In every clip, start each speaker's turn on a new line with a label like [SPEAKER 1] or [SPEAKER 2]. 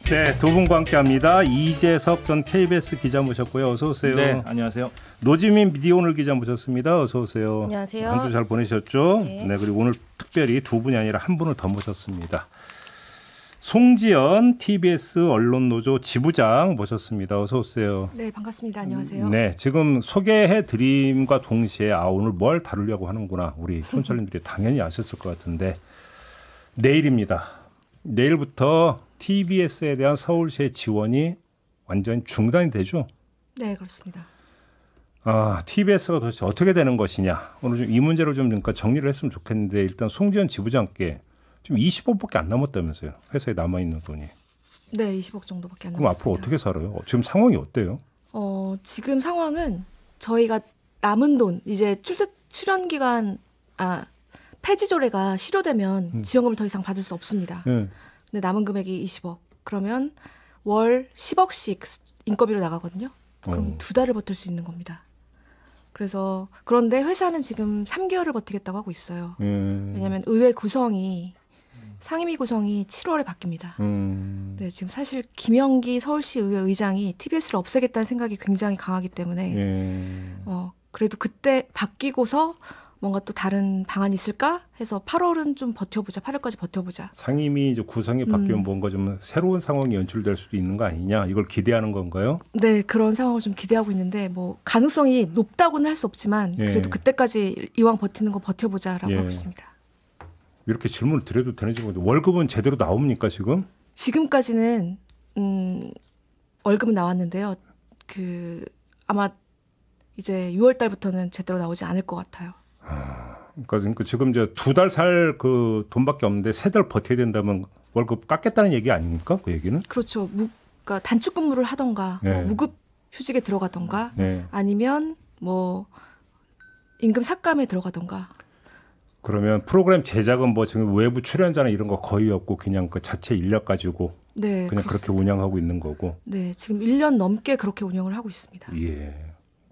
[SPEAKER 1] 네, 두 분과 함께합니다. 이재석 전 KBS 기자 모셨고요. 어서 오세요.
[SPEAKER 2] 네, 안녕하세요.
[SPEAKER 1] 노지민 미디어오늘 기자 모셨습니다. 어서 오세요.
[SPEAKER 3] 안녕하세요.
[SPEAKER 1] 한 주 잘 보내셨죠?
[SPEAKER 3] 네.
[SPEAKER 1] 네, 그리고 오늘 특별히 두 분이 아니라 한 분을 더 모셨습니다. 송지연 TBS 언론노조 지부장 모셨습니다. 어서 오세요.
[SPEAKER 3] 네, 반갑습니다. 안녕하세요.
[SPEAKER 1] 네, 지금 소개해드림과 동시에 오늘 뭘 다루려고 하는구나. 우리 촌철님들이 당연히 아셨을 것 같은데 내일입니다. 내일부터 TBS에 대한 서울시의 지원이 완전히 중단이 되죠?
[SPEAKER 3] 네, 그렇습니다.
[SPEAKER 1] TBS가 도대체 어떻게 되는 것이냐. 오늘 좀 이 문제를 좀 그러니까 정리를 했으면 좋겠는데 일단 송지연 지부장께 지금 20억밖에 안 남았다면서요. 회사에 남아있는 돈이.
[SPEAKER 3] 네, 20억 정도밖에 안 남았습니다.
[SPEAKER 1] 그럼 앞으로 어떻게 살아요? 지금 상황이 어때요?
[SPEAKER 3] 지금 상황은 저희가 남은 돈, 이제 출연 기간, 폐지 조례가 실효되면 지원금을 더 이상 받을 수 없습니다.
[SPEAKER 1] 네.
[SPEAKER 3] 근데 남은 금액이 20억. 그러면 월 10억씩 인건비로 나가거든요. 그럼 2달을 버틸 수 있는 겁니다. 그래서 그런데 회사는 지금 3개월을 버티겠다고 하고 있어요. 왜냐하면 의회 구성이 상임위 구성이 7월에 바뀝니다. 네, 지금 사실 김영기 서울시 의회 의장이 TBS를 없애겠다는 생각이 굉장히 강하기 때문에 그래도 그때 바뀌고서 뭔가 또 다른 방안이 있을까 해서 8월은 좀 버텨보자. 8월까지 버텨보자.
[SPEAKER 1] 상임위 이제 구성이 바뀌면 뭔가 좀 새로운 상황이 연출될 수도 있는 거 아니냐. 이걸 기대하는 건가요?
[SPEAKER 3] 네, 그런 상황을 좀 기대하고 있는데 뭐 가능성이 높다고는 할 수 없지만 그래도 그때까지 이왕 버티는 거 버텨보자라고 하고 있습니다.
[SPEAKER 1] 이렇게 질문을 드려도 되는지 모르겠는데 월급은 제대로 나옵니까 지금?
[SPEAKER 3] 지금까지는 월급은 나왔는데요. 아마 이제 6월 달부터는 제대로 나오지 않을 것 같아요.
[SPEAKER 1] 그러니까 지금 이제 2달 살 그 돈밖에 없는데 3달 버텨야 된다면 월급 깎겠다는 얘기 아닙니까? 그 얘기는?
[SPEAKER 3] 그렇죠. 그러니까 단축 근무를 하던가 무급 휴직에 들어가던가 아니면 뭐 임금 삭감에 들어가던가.
[SPEAKER 1] 그러면 프로그램 제작은 뭐 지금 외부 출연자나 이런 거 거의 없고 그냥 그 자체 인력 가지고 그냥 그렇습니다. 그렇게 운영하고 있는 거고.
[SPEAKER 3] 네, 지금 1년 넘게 그렇게 운영을 하고 있습니다.
[SPEAKER 1] 예.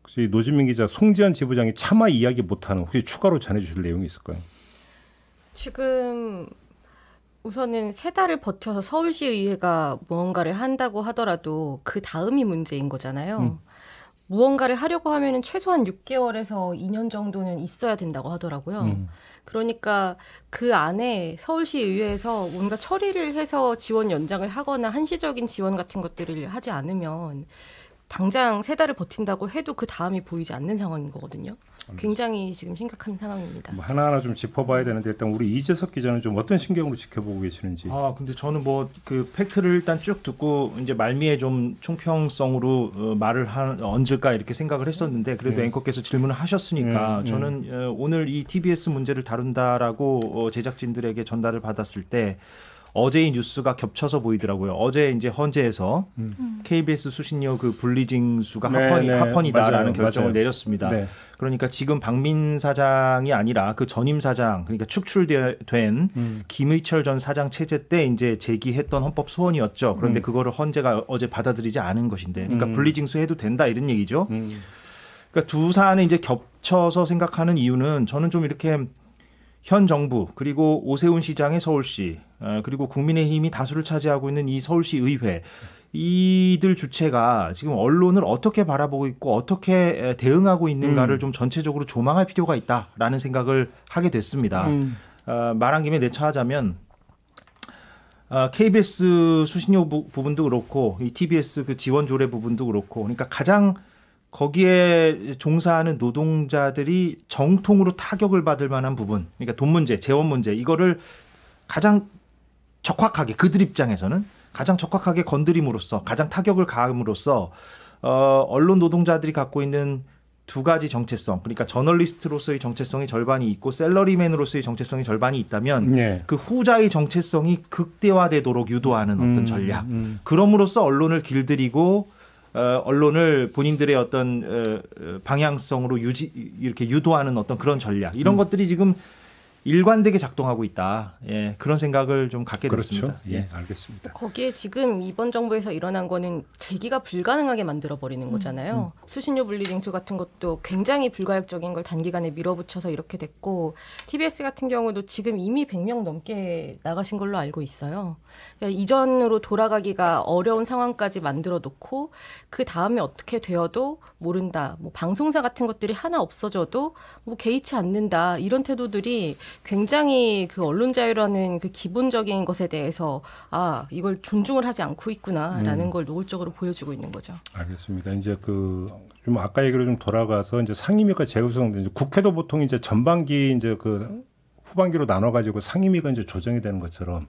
[SPEAKER 1] 혹시 노지민 기자, 송지연 지부장이 차마 이야기 못하는 혹시 추가로 전해주실 내용이 있을까요?
[SPEAKER 4] 지금 우선은 3달을 버텨서 서울시의회가 무언가를 한다고 하더라도 그 다음이 문제인 거잖아요. 무언가를 하려고 하면은 최소한 6개월에서 2년 정도는 있어야 된다고 하더라고요. 그러니까 그 안에 서울시의회에서 뭔가 처리를 해서 지원 연장을 하거나 한시적인 지원 같은 것들을 하지 않으면 당장 3달을 버틴다고 해도 그 다음이 보이지 않는 상황인 거거든요. 굉장히 지금 심각한 상황입니다.
[SPEAKER 1] 뭐 하나하나 좀 짚어봐야 되는데 일단 우리 이재석 기자는 좀 어떤 신경으로 지켜보고 계시는지.
[SPEAKER 2] 근데 저는 뭐 그 팩트를 일단 쭉 듣고 이제 말미에 좀 총평성으로 말을 얹을까 이렇게 생각을 했었는데 그래도 앵커께서 질문을 하셨으니까 저는 오늘 이 TBS 문제를 다룬다라고 제작진들에게 전달을 받았을 때 어제의 뉴스가 겹쳐서 보이더라고요. 어제 이제 헌재에서 KBS 수신료 그 분리징수가 합헌이다라는 결정을 내렸습니다. 네. 그러니까 지금 박민 사장이 아니라 그 전임 사장, 그러니까 축출된 김의철 전 사장 체제 때 이제 제기했던 헌법 소원이었죠. 그런데 그거를 헌재가 어제 받아들이지 않은 것인데, 그러니까 분리징수해도 된다 이런 얘기죠. 그러니까 두 사안을 이제 겹쳐서 생각하는 이유는 저는 좀 이렇게 현 정부 그리고 오세훈 시장의 서울시 그리고 국민의힘이 다수를 차지하고 있는 이 서울시 의회 이들 주체가 지금 언론을 어떻게 바라보고 있고 어떻게 대응하고 있는가를 좀 전체적으로 조망할 필요가 있다라는 생각을 하게 됐습니다. 말한 김에 내차하자면 KBS 수신료 부분도 그렇고 이 TBS 그 지원 조례 부분도 그렇고 그러니까 가장 거기에 종사하는 노동자들이 정통으로 타격을 받을 만한 부분, 그러니까 돈 문제, 재원 문제, 이거를 가장 적확하게 그들 입장에서는 가장 적확하게 건드림으로써 가장 타격을 가함으로써 언론 노동자들이 갖고 있는 두 가지 정체성, 그러니까 저널리스트로서의 정체성이 절반이 있고 셀러리맨으로서의 정체성이 절반이 있다면 그 후자의 정체성이 극대화되도록 유도하는 어떤 전략, 그럼으로써 언론을 길들이고 언론을 본인들의 어떤 방향성으로 이렇게 유도하는 어떤 그런 전략, 이런 것들이 지금 일관되게 작동하고 있다. 예, 그런 생각을 좀 갖게 됐습니다.
[SPEAKER 1] 그렇죠. 예, 알겠습니다.
[SPEAKER 4] 거기에 지금 이번 정부에서 일어난 거는 재기가 불가능하게 만들어버리는 거잖아요. 수신료 분리징수 같은 것도 굉장히 불가역적인 걸 단기간에 밀어붙여서 이렇게 됐고 TBS 같은 경우도 지금 이미 100명 넘게 나가신 걸로 알고 있어요. 그러니까 이전으로 돌아가기가 어려운 상황까지 만들어 놓고 그 다음에 어떻게 되어도 모른다. 뭐 방송사 같은 것들이 하나 없어져도 뭐 개의치 않는다. 이런 태도들이 굉장히 그 언론 자유라는 그 기본적인 것에 대해서 아 이걸 존중을 하지 않고 있구나라는 걸 노골적으로 보여주고 있는 거죠.
[SPEAKER 1] 알겠습니다. 이제 그 좀 아까 얘기로 좀 돌아가서 이제 상임위가 재구성된 이제 국회도 보통 이제 전반기 이제 그 후반기로 나눠가지고 상임위가 이제 조정이 되는 것처럼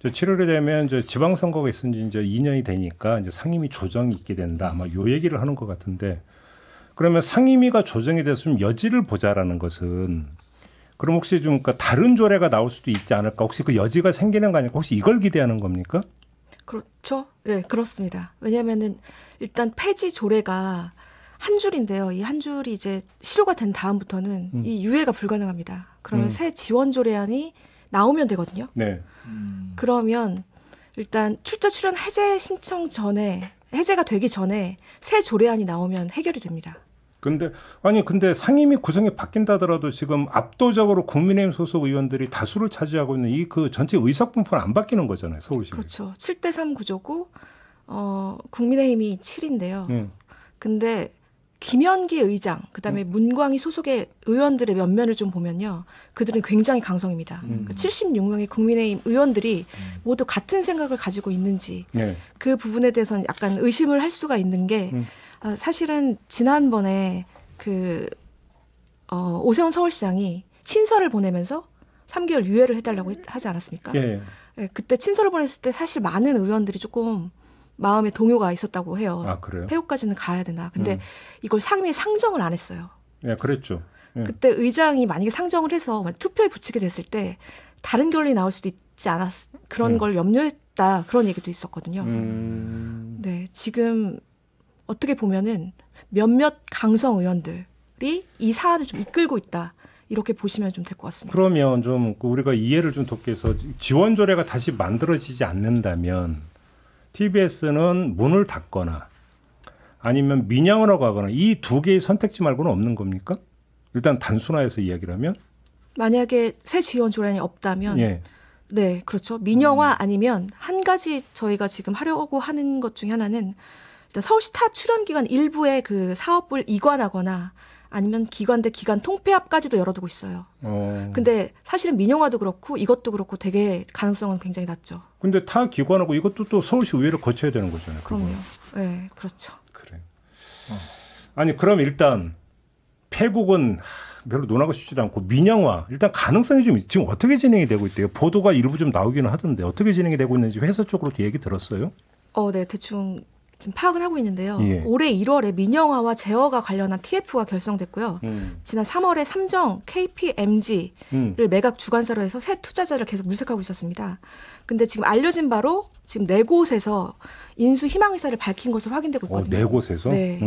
[SPEAKER 1] 7월이 되면 이제 지방선거가 있은 지 이제 2년이 되니까 이제 상임위 조정이 있게 된다. 아마 요 얘기를 하는 것 같은데 그러면 상임위가 조정이 됐으면 여지를 보자라는 것은 그럼 혹시 좀 다른 조례가 나올 수도 있지 않을까? 혹시 그 여지가 생기는 거 아닐까? 혹시 이걸 기대하는 겁니까?
[SPEAKER 3] 그렇죠. 네, 그렇습니다. 왜냐하면은 일단 폐지 조례가 한 줄인데요. 이 한 줄이 이제 실효가 된 다음부터는 이 유예가 불가능합니다. 그러면 새 지원 조례안이 나오면 되거든요.
[SPEAKER 1] 네.
[SPEAKER 3] 그러면 일단 출자 출연 해제 신청 전에 해제가 되기 전에 새 조례안이 나오면 해결이 됩니다.
[SPEAKER 1] 근데 상임위 구성이 바뀐다 하더라도 지금 압도적으로 국민의힘 소속 의원들이 다수를 차지하고 있는 이 그 전체 의석 분포는 안 바뀌는 거잖아요, 서울시.
[SPEAKER 3] 그렇죠. 7대3 구조고 국민의힘이 7인데요. 근데 김현기 의장, 그다음에 문광희 소속의 의원들의 면면을 좀 보면요. 그들은 굉장히 강성입니다. 그러니까 76명의 국민의힘 의원들이 모두 같은 생각을 가지고 있는지
[SPEAKER 1] 네.
[SPEAKER 3] 그 부분에 대해서는 약간 의심을 할 수가 있는 게 사실은 지난번에 오세훈 서울시장이 친서를 보내면서 3개월 유예를 해달라고 하지 않았습니까?
[SPEAKER 1] 예.
[SPEAKER 3] 네, 그때 친서를 보냈을 때 사실 많은 의원들이 조금 마음에 동요가 있었다고 해요.
[SPEAKER 1] 아, 그래요?
[SPEAKER 3] 폐후까지는 가야 되나. 근데 이걸 상임위에 상정을 안 했어요.
[SPEAKER 1] 예, 그랬죠. 예.
[SPEAKER 3] 그때 의장이 만약에 상정을 해서 투표에 붙이게 됐을 때 다른 결론이 나올 수도 있지 않았 그런 걸 염려했다. 그런 얘기도 있었거든요. 네, 지금 어떻게 보면은 몇몇 강성 의원들이 이 사안을 좀 이끌고 있다. 이렇게 보시면 좀 될 것 같습니다.
[SPEAKER 1] 그러면 좀 우리가 이해를 좀 돕기 위해서 지원 조례가 다시 만들어지지 않는다면 TBS는 문을 닫거나 아니면 민영으로 가거나 이 두 개의 선택지 말고는 없는 겁니까? 일단 단순화해서 이야기를 하면? 만약에
[SPEAKER 3] 새 지원 조례안이 없다면
[SPEAKER 1] 예.
[SPEAKER 3] 네, 그렇죠. 민영화 아니면 한 가지 저희가 지금 하려고 하는 것 중에 하나는 일단 서울시 타 출연기관 일부의 그 사업을 이관하거나 아니면 기관 대 기관 통폐합까지도 열어두고 있어요. 근데 사실은 민영화도 그렇고 이것도 그렇고 되게 가능성은 굉장히 낮죠.
[SPEAKER 1] 근데 타 기관하고 이것도 또 서울시 의회를 거쳐야 되는 거잖아요.
[SPEAKER 3] 그럼요. 네, 그렇죠.
[SPEAKER 1] 그래. 아니 그럼 일단 폐국은 별로 논하고 싶지도 않고 민영화 일단 가능성이 좀 지금 어떻게 진행이 되고 있대요? 보도가 일부 좀 나오기는 하던데 어떻게 진행이 되고 있는지 회사 쪽으로도 얘기 들었어요?
[SPEAKER 3] 네, 대충 지금 파악은 하고 있는데요.
[SPEAKER 1] 예.
[SPEAKER 3] 올해 1월에 민영화와 제어가 관련한 TF가 결성됐고요. 지난 3월에 삼정 KPMG를 매각 주관사로 해서 새 투자자를 계속 물색하고 있었습니다. 근데 지금 알려진 바로 지금 4곳에서 인수 희망 의사를 밝힌 것으로 확인되고 있거든요.
[SPEAKER 1] 4곳에서?
[SPEAKER 3] 네.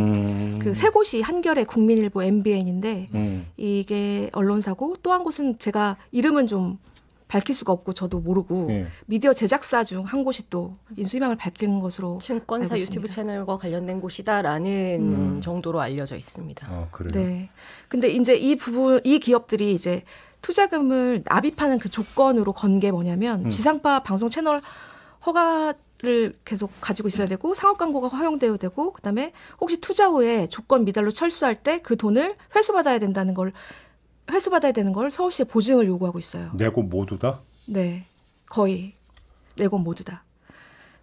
[SPEAKER 3] 그 3곳이 한겨레, 국민일보, MBN인데 이게 언론사고 또 한 곳은 제가 이름은 좀 밝힐 수가 없고 저도 모르고 미디어 제작사 중 한 곳이 또 인수희망을 밝힌 것으로
[SPEAKER 4] 증권사
[SPEAKER 3] 알고
[SPEAKER 4] 유튜브
[SPEAKER 3] 있습니다.
[SPEAKER 4] 채널과 관련된 곳이다라는 정도로 알려져 있습니다.
[SPEAKER 1] 그래요?
[SPEAKER 3] 네. 근데 이제 이 기업들이 이제 투자금을 납입하는 그 조건으로 건 게 뭐냐면 지상파 방송 채널 허가를 계속 가지고 있어야 되고 상업 광고가 허용되어야 되고 그다음에 혹시 투자 후에 조건 미달로 철수할 때 그 돈을 회수받아야 되는 걸 서울시에 보증을 요구하고 있어요.
[SPEAKER 1] 4곳 모두 다?
[SPEAKER 3] 네, 거의 4곳 모두 다.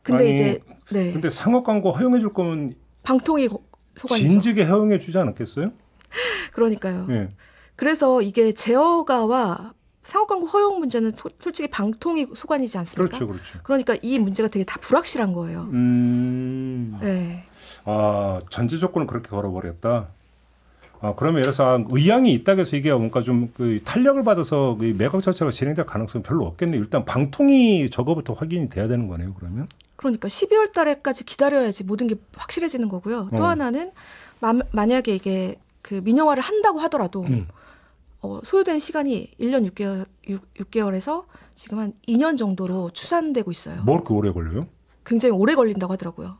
[SPEAKER 3] 근데
[SPEAKER 1] 근데 상업 광고 허용해 줄 거면
[SPEAKER 3] 방통위 소관이죠.
[SPEAKER 1] 진즉에 허용해 주지 않았겠어요?
[SPEAKER 3] 그러니까요.
[SPEAKER 1] 예.
[SPEAKER 3] 그래서 이게 제어가와 상업 광고 허용 문제는 솔직히 방통위 소관이지 않습니까?
[SPEAKER 1] 그렇죠, 그렇죠.
[SPEAKER 3] 그러니까 이 문제가 되게 다 불확실한 거예요. 네.
[SPEAKER 1] 전제 조건을 그렇게 걸어버렸다. 그러면 예를 들어서 의향이 있다고 해서 이게 뭔가 좀 그 탄력을 받아서 그 매각 자체가 진행될 가능성은 별로 없겠네요. 일단 방통위 저거부터 확인이 돼야 되는 거네요. 그러면.
[SPEAKER 3] 그러니까 12월 달에까지 기다려야지 모든 게 확실해지는 거고요. 또 하나는 만약에 이게 그 민영화를 한다고 하더라도 소요된 시간이 1년 6개월에서 지금 한 2년 정도로 추산되고 있어요.
[SPEAKER 1] 뭐 이렇게 오래 걸려요?
[SPEAKER 3] 굉장히 오래 걸린다고 하더라고요.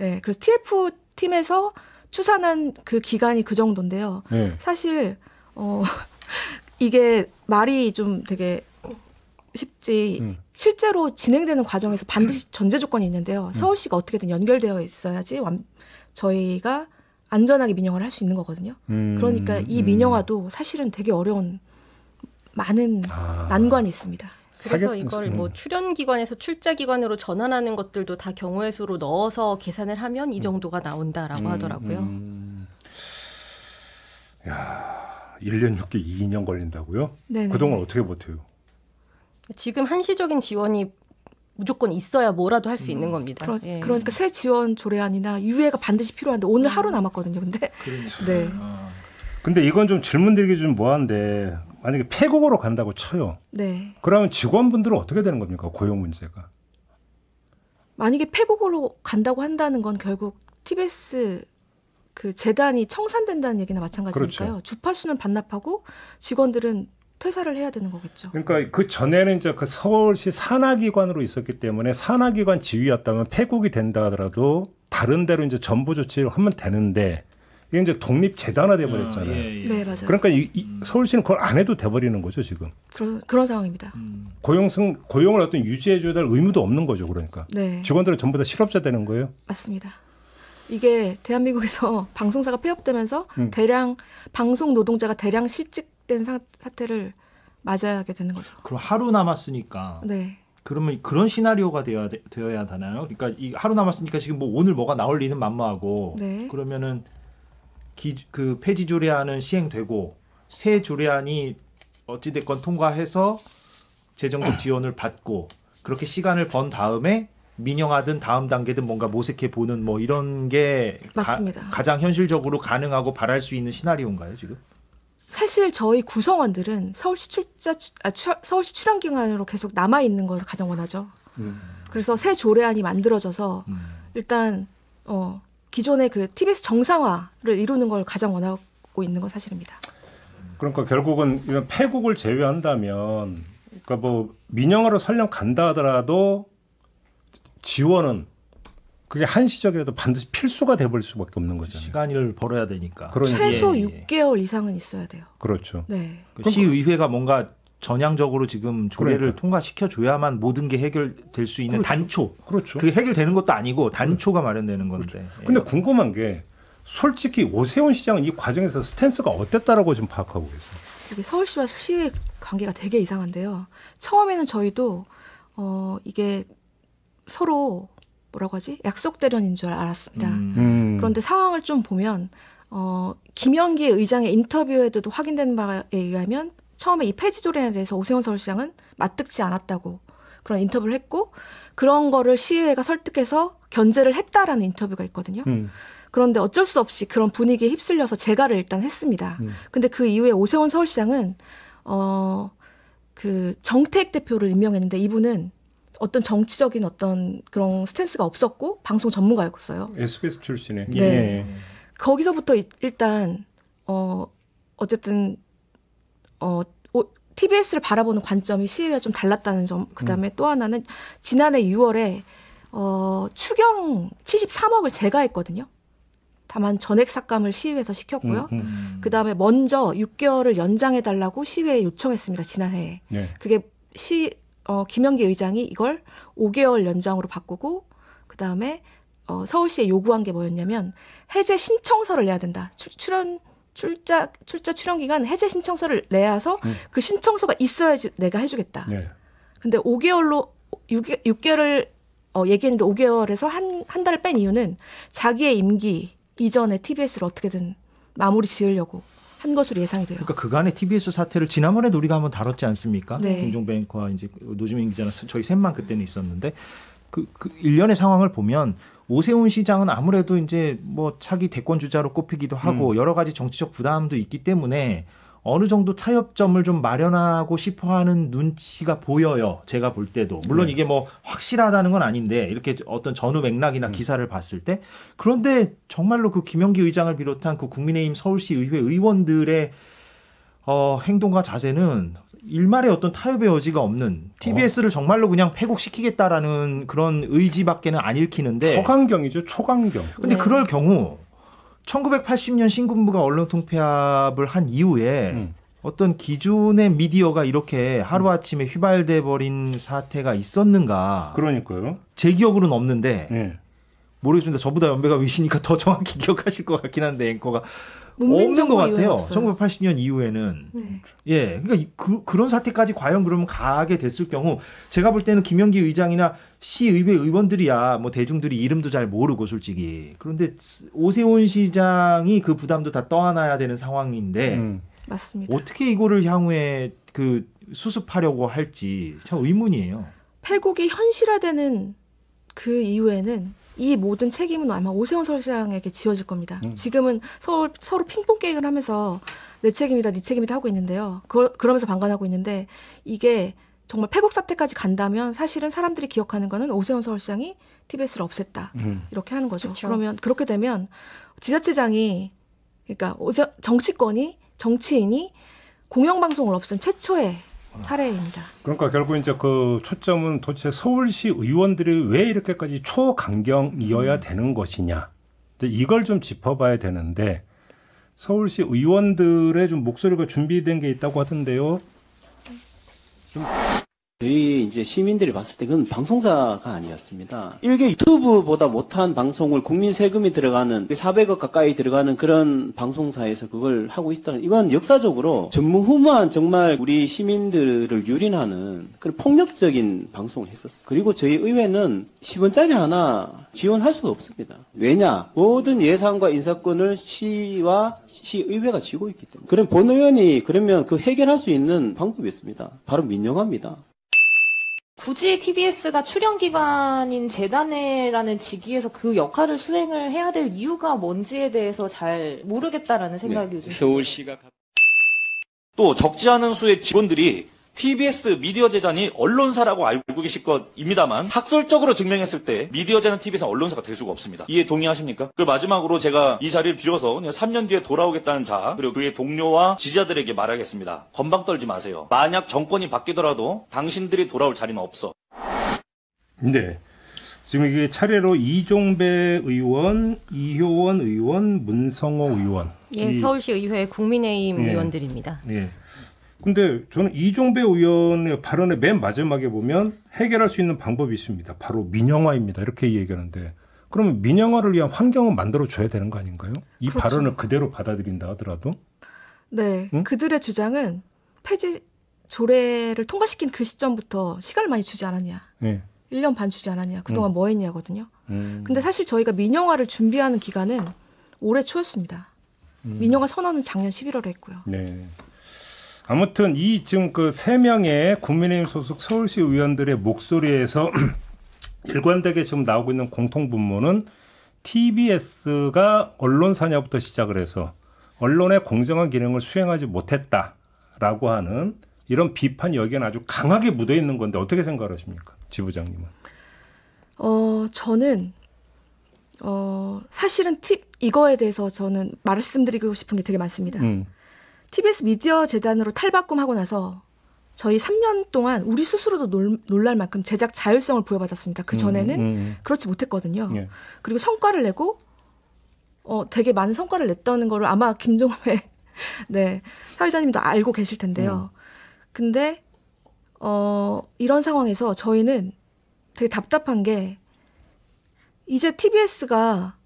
[SPEAKER 3] 예, 그래서 TF팀에서 추산한 그 기간이 그 정도인데요.
[SPEAKER 1] 네.
[SPEAKER 3] 사실 이게 말이 좀 되게 쉽지 실제로 진행되는 과정에서 반드시 전제 조건이 있는데요. 서울시가 어떻게든 연결되어 있어야지 저희가 안전하게 민영화를 할 수 있는 거거든요. 그러니까 이 민영화도 사실은 되게 어려운 많은 난관이 있습니다.
[SPEAKER 4] 그래서 이걸 뭐 출연 기관에서 출자 기관으로 전환하는 것들도 다 경우의 수로 넣어서 계산을 하면 이 정도가 나온다라고 하더라고요.
[SPEAKER 1] 야, 1년 6개 2년 걸린다고요?
[SPEAKER 3] 네네.
[SPEAKER 1] 그동안 어떻게 버텨요?
[SPEAKER 4] 지금 한시적인 지원이 무조건 있어야 뭐라도 할 수 있는 겁니다.
[SPEAKER 3] 그러니까 새 지원 조례안이나 유예가 반드시 필요한데 오늘 하루 남았거든요. 근데 네.
[SPEAKER 1] 근데 이건 좀 질문 드리기 좀 뭐한데 만약에 폐국으로 간다고 쳐요.
[SPEAKER 3] 네.
[SPEAKER 1] 그러면 직원분들은 어떻게 되는 겁니까? 고용 문제가.
[SPEAKER 3] 만약에 폐국으로 간다고 한다는 건 결국 TBS 그 재단이 청산된다는 얘기나 마찬가지니까요.
[SPEAKER 1] 그렇죠.
[SPEAKER 3] 주파수는 반납하고 직원들은 퇴사를 해야 되는 거겠죠.
[SPEAKER 1] 그러니까 그 전에는 이제 그 서울시 산하기관으로 있었기 때문에 산하기관 지위였다면 폐국이 된다 하더라도 다른 데로 이제 전부 조치를 하면 되는데 이게 이제 독립재단화 돼버렸잖아요.
[SPEAKER 3] 네, 맞아요.
[SPEAKER 1] 그러니까 서울시는 그걸 안 해도 돼버리는 거죠 지금.
[SPEAKER 3] 그런 상황입니다.
[SPEAKER 1] 고용을 어떤 유지해줘야 될 의무도 없는 거죠. 그러니까
[SPEAKER 3] 네.
[SPEAKER 1] 직원들은 전부 다 실업자 되는 거예요.
[SPEAKER 3] 맞습니다. 이게 대한민국에서 방송사가 폐업되면서 대량 방송 노동자가 대량 실직된 사태를 맞아야 하게 되는 거죠.
[SPEAKER 2] 그럼 하루 남았으니까.
[SPEAKER 3] 네.
[SPEAKER 2] 그러면 그런 시나리오가 되어야 되나요? 그러니까 이 하루 남았으니까 지금 뭐 오늘 뭐가 나올 리는 만무하고.
[SPEAKER 3] 네.
[SPEAKER 2] 그러면은 그 폐지 조례안은 시행되고 새 조례안이 어찌됐건 통과해서 재정적 지원을 받고 그렇게 시간을 번 다음에 민영화든 다음 단계든 뭔가 모색해 보는 뭐 이런 게
[SPEAKER 3] 맞습니다.
[SPEAKER 2] 가장 현실적으로 가능하고 바랄 수 있는 시나리오인가요 지금?
[SPEAKER 3] 사실 저희 구성원들은 서울시 출연 기관으로 계속 남아 있는 걸 가장 원하죠. 그래서 새 조례안이 만들어져서 일단 기존의 그 TBS 정상화를 이루는 걸 가장 원하고 있는 건 사실입니다.
[SPEAKER 1] 그러니까 결국은 이런 폐국을 제외한다면, 그러니까 뭐 민영화로 설령 간다 하더라도 지원은 그게 한시적이라도 반드시 필수가 돼버릴 수밖에 없는 거잖아요.
[SPEAKER 2] 시간을 벌어야 되니까.
[SPEAKER 3] 최소 6개월 이상은 있어야 돼요.
[SPEAKER 1] 그렇죠.
[SPEAKER 3] 네.
[SPEAKER 2] 그 시의회가 뭔가 전향적으로 지금 조례를 통과시켜줘야만 모든 게 해결될 수 있는
[SPEAKER 1] 그렇죠.
[SPEAKER 2] 단초.
[SPEAKER 1] 그렇죠.
[SPEAKER 2] 그게 해결되는 것도 아니고 단초가 마련되는 건데.
[SPEAKER 1] 근데 궁금한 게 솔직히 오세훈 시장은 이 과정에서 스탠스가 어땠다라고 지금 파악하고 계세요?
[SPEAKER 3] 이게 서울시와 시의 관계가 되게 이상한데요. 처음에는 저희도 이게 서로 뭐라고 하지? 약속 대련인 줄 알았습니다. 그런데 상황을 좀 보면 김현기 의장의 인터뷰에도 확인된 바에 의하면 처음에 이 폐지 조례에 대해서 오세훈 서울시장은 맞득지 않았다고 그런 인터뷰를 했고 그런 거를 시의회가 설득해서 견제를 했다라는 인터뷰가 있거든요. 그런데 어쩔 수 없이 그런 분위기에 휩쓸려서 재가를 일단 했습니다. 근데 그 이후에 오세훈 서울시장은 그 정태익 대표를 임명했는데 이분은 어떤 정치적인 어떤 그런 스탠스가 없었고 방송 전문가였어요.
[SPEAKER 1] SBS 출신의.
[SPEAKER 3] 네.
[SPEAKER 1] 예.
[SPEAKER 3] 거기서부터 일단 어쨌든 TBS를 바라보는 관점이 시의회와 좀 달랐다는 점. 그다음에 또 하나는 지난해 6월에 추경 73억을 제가했거든요. 다만 전액 삭감을 시의회에서 시켰고요. 그다음에 먼저 6개월을 연장해달라고 시의회에 요청했습니다. 지난해에.
[SPEAKER 1] 네.
[SPEAKER 3] 그게 김현기 의장이 이걸 5개월 연장으로 바꾸고 그다음에 서울시에 요구한 게 뭐였냐면 해제 신청서를 내야 된다. 출자 출연 기간 해제 신청서를 내야서 그 신청서가 있어야지 내가 해주겠다.
[SPEAKER 1] 네.
[SPEAKER 3] 근데 5개월로 6개월을 얘기했는데 5개월에서 한 달을 뺀 이유는 자기의 임기 이전에 TBS를 어떻게든 마무리 지으려고 한 것으로 예상이 돼요.
[SPEAKER 2] 그러니까 그간의 TBS 사태를 지난번에 우리가 한번 다뤘지 않습니까?
[SPEAKER 3] 네.
[SPEAKER 2] 김종배 앵커와 이제 노지민 기자나 저희 셋만 그때는 있었는데 그 일련의 상황을 보면 오세훈 시장은 아무래도 이제 뭐 차기 대권 주자로 꼽히기도 하고 여러 가지 정치적 부담도 있기 때문에 어느 정도 타협점을 좀 마련하고 싶어하는 눈치가 보여요. 제가 볼 때도. 물론
[SPEAKER 1] 네.
[SPEAKER 2] 이게 뭐 확실하다는 건 아닌데 이렇게 어떤 전후 맥락이나 기사를 봤을 때 그런데 정말로 그 김현기 의장을 비롯한 그 국민의힘 서울시 의회 의원들의 행동과 자세는 일말의 어떤 타협의 여지가 없는 TBS를 정말로 그냥 패곡시키겠다라는 그런 의지밖에는 안 읽히는데
[SPEAKER 1] 초강경이죠. 초강경.
[SPEAKER 2] 근데
[SPEAKER 4] 네.
[SPEAKER 2] 그럴 경우 1980년 신군부가 언론통폐합을 한 이후에 어떤 기존의 미디어가 이렇게 하루아침에 휘발돼 버린 사태가 있었는가?
[SPEAKER 1] 그러니까요.
[SPEAKER 2] 제 기억으로는 없는데
[SPEAKER 1] 예.
[SPEAKER 2] 모르겠습니다. 저보다 연배가 위시니까 더 정확히 기억하실 것 같긴 한데 앵커가 없는
[SPEAKER 3] 문민정부
[SPEAKER 2] 것
[SPEAKER 3] 이후에는
[SPEAKER 2] 같아요.
[SPEAKER 3] 없어요.
[SPEAKER 2] 1980년 이후에는.
[SPEAKER 3] 네.
[SPEAKER 2] 예, 그러니까 그런 사태까지 과연 그러면 가게 됐을 경우 제가 볼 때는 김영기 의장이나 시의회 의원들이야 뭐 대중들이 이름도 잘 모르고 솔직히 그런데 오세훈 시장이 그 부담도 다 떠안아야 되는 상황인데
[SPEAKER 3] 맞습니다.
[SPEAKER 2] 어떻게 이거를 향후에 그 수습하려고 할지 참 의문이에요.
[SPEAKER 3] 패국이 현실화되는 그 이후에는 이 모든 책임은 아마 오세훈 서울시장에게 지어질 겁니다. 지금은 서로 핑퐁 게임을 하면서 내 책임이다, 네 책임이다 하고 있는데요. 그러면서 방관하고 있는데 이게 정말 패국 사태까지 간다면 사실은 사람들이 기억하는 거는 오세훈 서울시장이 TBS를 없앴다. 이렇게 하는 거죠.
[SPEAKER 4] 그쵸.
[SPEAKER 3] 그러면 그렇게 되면 지자체장이 그러니까 정치인이 공영방송을 없앤 최초의 사례입니다.
[SPEAKER 1] 그러니까 결국 이제 그 초점은 도대체 서울시 의원들이 왜 이렇게까지 초강경이어야 되는 것이냐. 이제 이걸 좀 짚어봐야 되는데 서울시 의원들의 좀 목소리가 준비된 게 있다고 하던데요.
[SPEAKER 5] 저희 이제 시민들이 봤을 때 그건 방송사가 아니었습니다. 일개 유튜브보다 못한 방송을 국민 세금이 들어가는 400억 가까이 들어가는 그런 방송사에서 그걸 하고 있다는 이건 역사적으로 전무후무한 정말 우리 시민들을 유린하는 그런 폭력적인 방송을 했었어요. 그리고 저희 의회는 10원짜리 하나 지원할 수가 없습니다. 왜냐? 모든 예산과 인사권을 시와 시의회가 쥐고 있기 때문에. 그럼 본 의원이 그러면 그 해결할 수 있는 방법이 있습니다. 바로 민영화입니다.
[SPEAKER 6] 굳이 TBS가 출연기관인 재단회라는 직위에서 그 역할을 수행을 해야 될 이유가 뭔지에 대해서 잘 모르겠다라는 생각이 요즘
[SPEAKER 5] 서울시가
[SPEAKER 7] 또 적지 않은 수의 직원들이 TBS 미디어 재단이 언론사라고 알고 계실 것입니다만 학술적으로 증명했을 때 미디어 재단 TBS는 언론사가 될 수가 없습니다. 이해 동의하십니까? 그리고 마지막으로 제가 이 자리를 빌어서 그냥 3년 뒤에 돌아오겠다는 자 그리고 그의 동료와 지지자들에게 말하겠습니다. 건방 떨지 마세요. 만약 정권이 바뀌더라도 당신들이 돌아올 자리는 없어.
[SPEAKER 1] 네. 지금 이게 차례로 이종배 의원, 이효원 의원, 문성호 의원.
[SPEAKER 4] 예, 서울시 의회 국민의힘
[SPEAKER 1] 예.
[SPEAKER 4] 의원들입니다.
[SPEAKER 1] 예. 근데 저는 이종배 의원의 발언의 맨 마지막에 보면 해결할 수 있는 방법이 있습니다. 바로 민영화입니다. 이렇게 얘기하는데 그러면 민영화를 위한 환경을 만들어줘야 되는 거 아닌가요? 이
[SPEAKER 3] 그렇죠.
[SPEAKER 1] 발언을 그대로 받아들인다 하더라도.
[SPEAKER 3] 네,
[SPEAKER 1] 응?
[SPEAKER 3] 그들의 주장은 폐지 조례를 통과시킨 그 시점부터 시간을 많이 주지 않았냐.
[SPEAKER 1] 예.
[SPEAKER 3] 1년 반 주지 않았냐. 그동안 뭐 했냐거든요.
[SPEAKER 1] 음.
[SPEAKER 3] 근데 사실 저희가 민영화를 준비하는 기간은 올해 초였습니다. 민영화 선언은 작년 11월에 했고요.
[SPEAKER 1] 네. 아무튼 이 지금 그 3명의 국민의힘 소속 서울시 의원들의 목소리에서 일관되게 지금 나오고 있는 공통 분모는 TBS가 언론사냐부터 시작을 해서 언론의 공정한 기능을 수행하지 못했다라고 하는 이런 비판 여기는 아주 강하게 묻어 있는 건데 어떻게 생각하십니까, 지부장님은?
[SPEAKER 3] 저는 사실은 이거에 대해서 저는 말씀드리고 싶은 게 되게 많습니다. TBS 미디어 재단으로 탈바꿈하고 나서 저희 3년 동안 우리 스스로도 놀랄 만큼 제작 자율성을 부여받았습니다. 그 전에는 그렇지 못했거든요.
[SPEAKER 1] 예.
[SPEAKER 3] 그리고 성과를 내고 되게 많은 성과를 냈다는 거를 아마 김종배 네, 사회자님도 알고 계실 텐데요. 근데 이런 상황에서 저희는 되게 답답한 게 이제 TBS가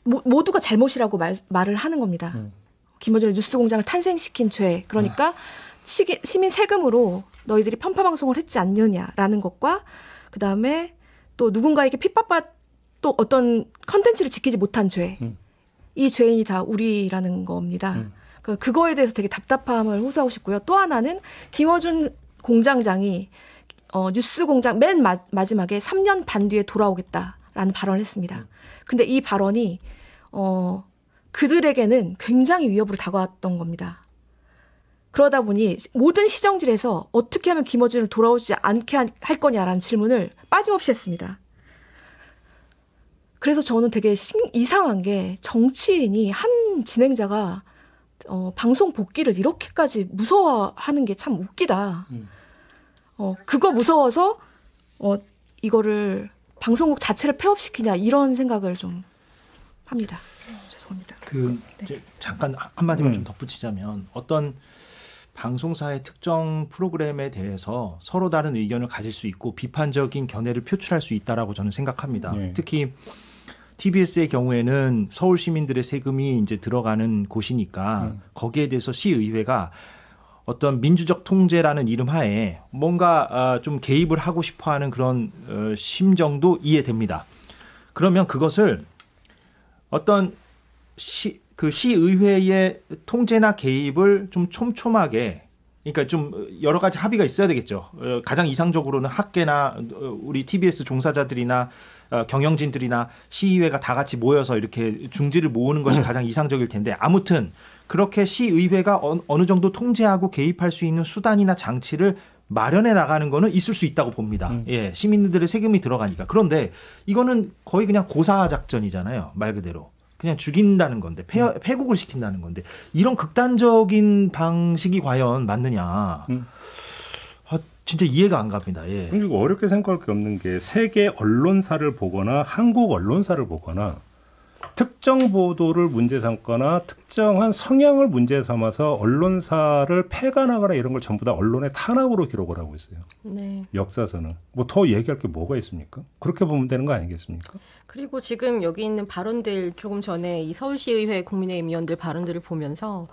[SPEAKER 3] 모두가 잘못이라고 말을 하는 겁니다. 김어준의 뉴스공장을 탄생시킨 죄. 그러니까 시민 세금으로 너희들이 편파방송을 했지 않느냐라는 것과 그다음에 또 누군가에게 핍박받 또 어떤 컨텐츠를 지키지 못한 죄. 이 죄인이 다 우리라는 겁니다. 그거에 대해서 되게 답답함을 호소하고 싶고요. 또 하나는 김어준 공장장이 뉴스공장 맨 마지막에 3년 반 뒤에 돌아오겠다라는 발언을 했습니다. 근데 이 발언이 그들에게는 굉장히 위협으로 다가왔던 겁니다. 그러다 보니 모든 시정질에서 어떻게 하면 김어준을 돌아오지 않게 할 거냐라는 질문을 빠짐없이 했습니다. 그래서 저는 되게 이상한 게 정치인이 한 진행자가 방송 복귀를 이렇게까지 무서워하는 게 참 웃기다. 그거 무서워서 이거를 방송국 자체를 폐업시키냐 이런 생각을 좀 합니다. 죄송합니다.
[SPEAKER 2] 이제 잠깐 한마디만 좀 덧붙이자면 어떤 방송사의 특정 프로그램에 대해서 서로 다른 의견을 가질 수 있고 비판적인 견해를 표출할 수 있다라고 저는 생각합니다.
[SPEAKER 1] 네.
[SPEAKER 2] 특히 TBS의 경우에는 서울 시민들의 세금이 이제 들어가는 곳이니까 거기에 대해서 시의회가 어떤 민주적 통제라는 이름 하에 뭔가 좀 개입을 하고 싶어하는 그런 심정도 이해됩니다. 그러면 그것을 어떤 시의회의 통제나 개입을 좀 촘촘하게, 그러니까 좀 여러 가지 합의가 있어야 되겠죠. 가장 이상적으로는 학계나 우리 TBS 종사자들이나 경영진들이나 시의회가 다 같이 모여서 이렇게 중지를 모으는 것이 가장 이상적일 텐데, 아무튼 그렇게 시의회가 어느 정도 통제하고 개입할 수 있는 수단이나 장치를 마련해 나가는 거는 있을 수 있다고 봅니다. 예, 시민들의 세금이 들어가니까. 그런데 이거는 거의 그냥 고사 작전이잖아요. 말 그대로. 그냥 죽인다는 건데, 폐국을 시킨다는 건데, 이런 극단적인 방식이 과연 맞느냐. 진짜 이해가 안 갑니다. 예.
[SPEAKER 1] 그리고 어렵게 생각할 게 없는 게 세계 언론사를 보거나 한국 언론사를 보거나 특정 보도를 문제 삼거나 특정한 성향을 문제 삼아서 언론사를 폐간하거나 이런 걸 전부 다 언론의 탄압으로 기록을 하고 있어요.
[SPEAKER 4] 네.
[SPEAKER 1] 역사서는. 뭐 더 얘기할 게 뭐가 있습니까? 그렇게 보면 되는 거 아니겠습니까?
[SPEAKER 4] 그리고 지금 여기 있는 발언들, 조금 전에 이 서울시의회 국민의힘 의원들 발언들을 보면서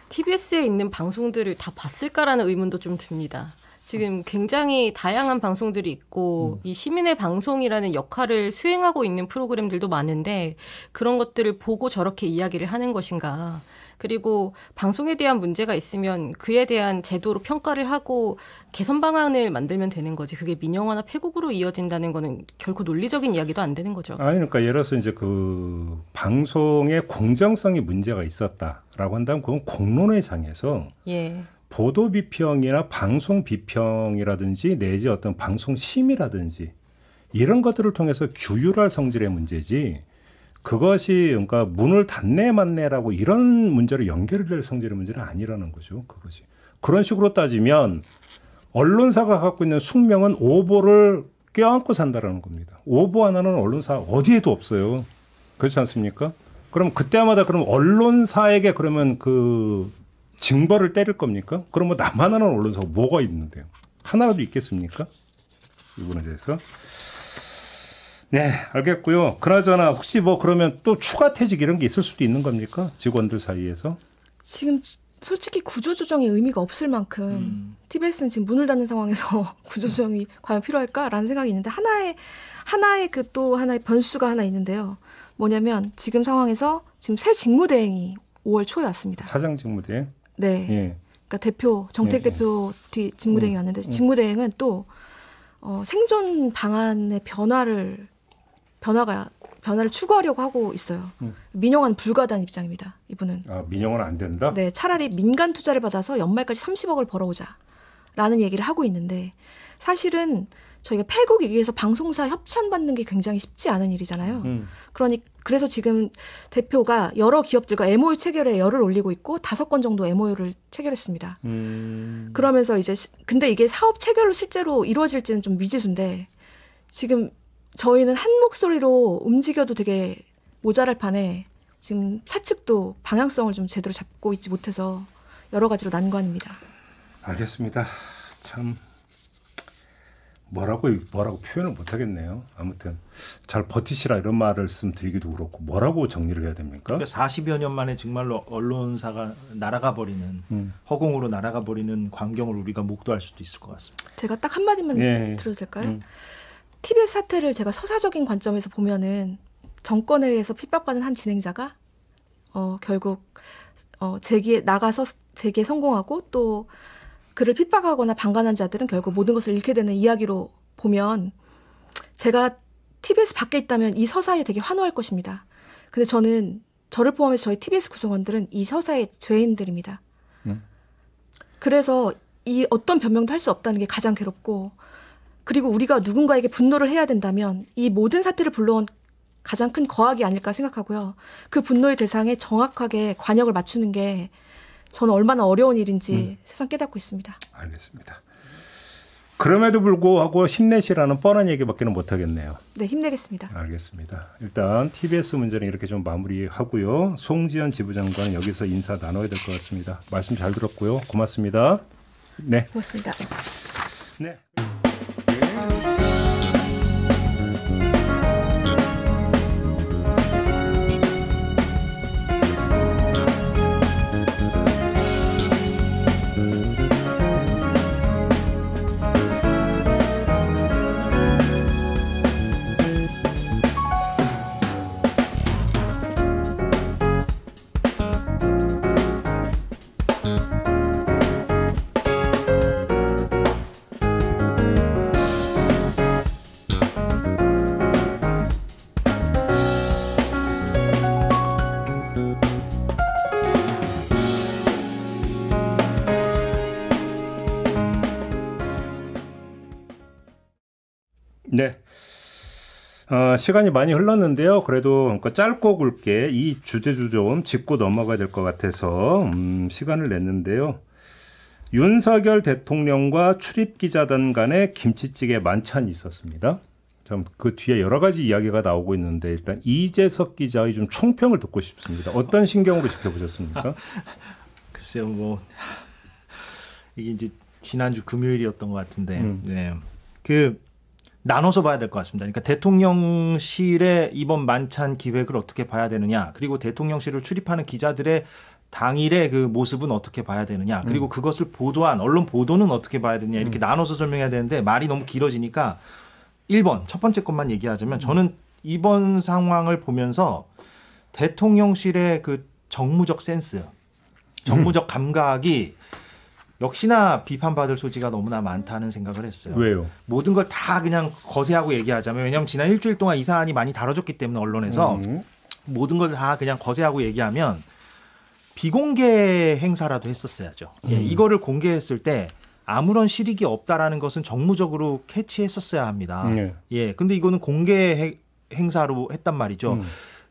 [SPEAKER 4] TBS에 있는 방송들을 다 봤을까라는 의문도 좀 듭니다. 지금 굉장히 다양한 방송들이 있고 이 시민의 방송이라는 역할을 수행하고 있는 프로그램들도 많은데 그런 것들을 보고 저렇게 이야기를 하는 것인가. 그리고 방송에 대한 문제가 있으면 그에 대한 제도로 평가를 하고 개선 방안을 만들면 되는 거지. 그게 민영화나 폐국으로 이어진다는 거는 결코 논리적인 이야기도 안 되는 거죠.
[SPEAKER 1] 아니, 그러니까 예를 들어서 이제 그 방송의 공정성이 문제가 있었다라고 한다면 그건 공론의 장에서
[SPEAKER 4] 예.
[SPEAKER 1] 보도 비평이나 방송 비평이라든지 내지 어떤 방송 심의라든지 이런 것들을 통해서 규율할 성질의 문제지 그것이 그러니까 문을 닫네 맞네라고 이런 문제로 연결될 성질의 문제는 아니라는 거죠. 그것이. 그런 식으로 따지면 언론사가 갖고 있는 숙명은 오보를 껴안고 산다라는 겁니다. 오보 하나는 언론사 어디에도 없어요. 그렇지 않습니까? 그럼 그때마다 그럼 언론사에게 그러면 그 징벌을 때릴 겁니까? 그럼 뭐 나만 하는 언론사가 뭐가 있는데요? 하나라도 있겠습니까? 이 부분에 대해서. 네, 알겠고요. 그나저나 혹시 뭐 그러면 또 추가 퇴직 이런 게 있을 수도 있는 겁니까? 직원들 사이에서? 지금
[SPEAKER 3] 솔직히 구조조정의 의미가 없을 만큼 TBS는 지금 문을 닫는 상황에서 구조조정이 과연 필요할까라는 생각이 있는데 하나의 그 또 하나의 변수가 하나 있는데요. 뭐냐면 지금 상황에서 지금 새 직무대행이 5월 초에 왔습니다.
[SPEAKER 1] 사장 직무대행?
[SPEAKER 3] 네.
[SPEAKER 1] 예.
[SPEAKER 3] 그러니까 정택 대표 뒤 직무대행이 왔는데 직무대행은 또 생존 방안의 변화를 추구하려고 하고 있어요. 민영화는 불가하다는 입장입니다. 이분은.
[SPEAKER 1] 아, 민영화는 안 된다?
[SPEAKER 3] 네, 차라리 민간 투자를 받아서 연말까지 30억을 벌어오자라는 얘기를 하고 있는데 사실은 저희가 폐국이 위해서 방송사 협찬받는 게 굉장히 쉽지 않은 일이잖아요. 그래서 지금 대표가 여러 기업들과 MOU 체결에 열을 올리고 있고 5건 정도 MOU를 체결했습니다. 그러면서 이제 근데 이게 사업 체결로 실제로 이루어질지는 좀 미지수인데 지금 저희는 한 목소리로 움직여도 되게 모자랄 판에 지금 사측도 방향성을 좀 제대로 잡고 있지 못해서 여러 가지로 난관입니다.
[SPEAKER 1] 알겠습니다. 참 뭐라고 표현을 못하겠네요. 아무튼 잘 버티시라 이런 말씀드리기도 그렇고 뭐라고 정리를 해야 됩니까?
[SPEAKER 2] 그러니까 40여 년 만에 정말로 언론사가 날아가 버리는 허공으로 날아가 버리는 광경을 우리가 목도할 수도 있을 것 같습니다.
[SPEAKER 3] 제가 딱 한마디만 들어도 될까요? TBS 사태를 제가 서사적인 관점에서 보면은 정권에 의해서 핍박받은 한 진행자가 결국 재기에 성공하고 또 그를 핍박하거나 방관한 자들은 결국 모든 것을 잃게 되는 이야기로 보면 제가 TBS 밖에 있다면 이 서사에 되게 환호할 것입니다. 근데 저를 포함해서 저희 TBS 구성원들은 이 서사의 죄인들입니다. 그래서 이 어떤 변명도 할 수 없다는 게 가장 괴롭고 그리고 우리가 누군가에게 분노를 해야 된다면 이 모든 사태를 불러온 가장 큰 거악이 아닐까 생각하고요. 그 분노의 대상에 정확하게 관역을 맞추는 게 저는 얼마나 어려운 일인지 새삼 깨닫고 있습니다.
[SPEAKER 1] 알겠습니다. 그럼에도 불구하고 힘내시라는 뻔한 얘기밖에는 못하겠네요.
[SPEAKER 3] 네, 힘내겠습니다.
[SPEAKER 1] 알겠습니다. 일단 TBS 문제는 이렇게 좀 마무리하고요. 송지연 지부장관은 여기서 인사 나눠야 될 것 같습니다. 말씀 잘 들었고요. 고맙습니다. 네.
[SPEAKER 3] 고맙습니다.
[SPEAKER 1] 네. 네. 시간이 많이 흘렀는데요. 그래도 그러니까 짧고 굵게 이 주제주 좀 짚고 넘어가야 될 것 같아서 시간을 냈는데요. 윤석열 대통령과 출입기자단 간의 김치찌개 만찬이 있었습니다. 참 그 뒤에 여러 가지 이야기가 나오고 있는데 일단 이재석 기자의 좀 총평을 듣고 싶습니다. 어떤 신경으로 지켜보셨습니까?
[SPEAKER 2] 글쎄요, 뭐 이게 이제 지난주 금요일이었던 것 같은데, 네. 그 나눠서 봐야 될 것 같습니다. 그러니까 대통령실의 이번 만찬 기획을 어떻게 봐야 되느냐, 그리고 대통령실을 출입하는 기자들의 당일의 그 모습은 어떻게 봐야 되느냐, 그리고 그것을 보도한 언론 보도는 어떻게 봐야 되느냐, 이렇게 나눠서 설명해야 되는데 말이 너무 길어지니까 1번 첫 번째 것만 얘기하자면, 저는 이번 상황을 보면서 대통령실의 그 정무적 센스, 정무적 감각이 역시나 비판받을 소지가 너무나 많다는 생각을 했어요.
[SPEAKER 1] 왜요?
[SPEAKER 2] 모든 걸 다 그냥 거세하고 얘기하자면, 왜냐하면 지난 일주일 동안 이 사안이 많이 다뤄졌기 때문에 언론에서 모든 걸 다 그냥 거세하고 얘기하면 비공개 행사라도 했었어야죠. 예, 이거를 공개했을 때 아무런 실익이 없다라는 것은 정무적으로 캐치했었어야 합니다. 예, 근데 이거는 공개 행사로 했단 말이죠.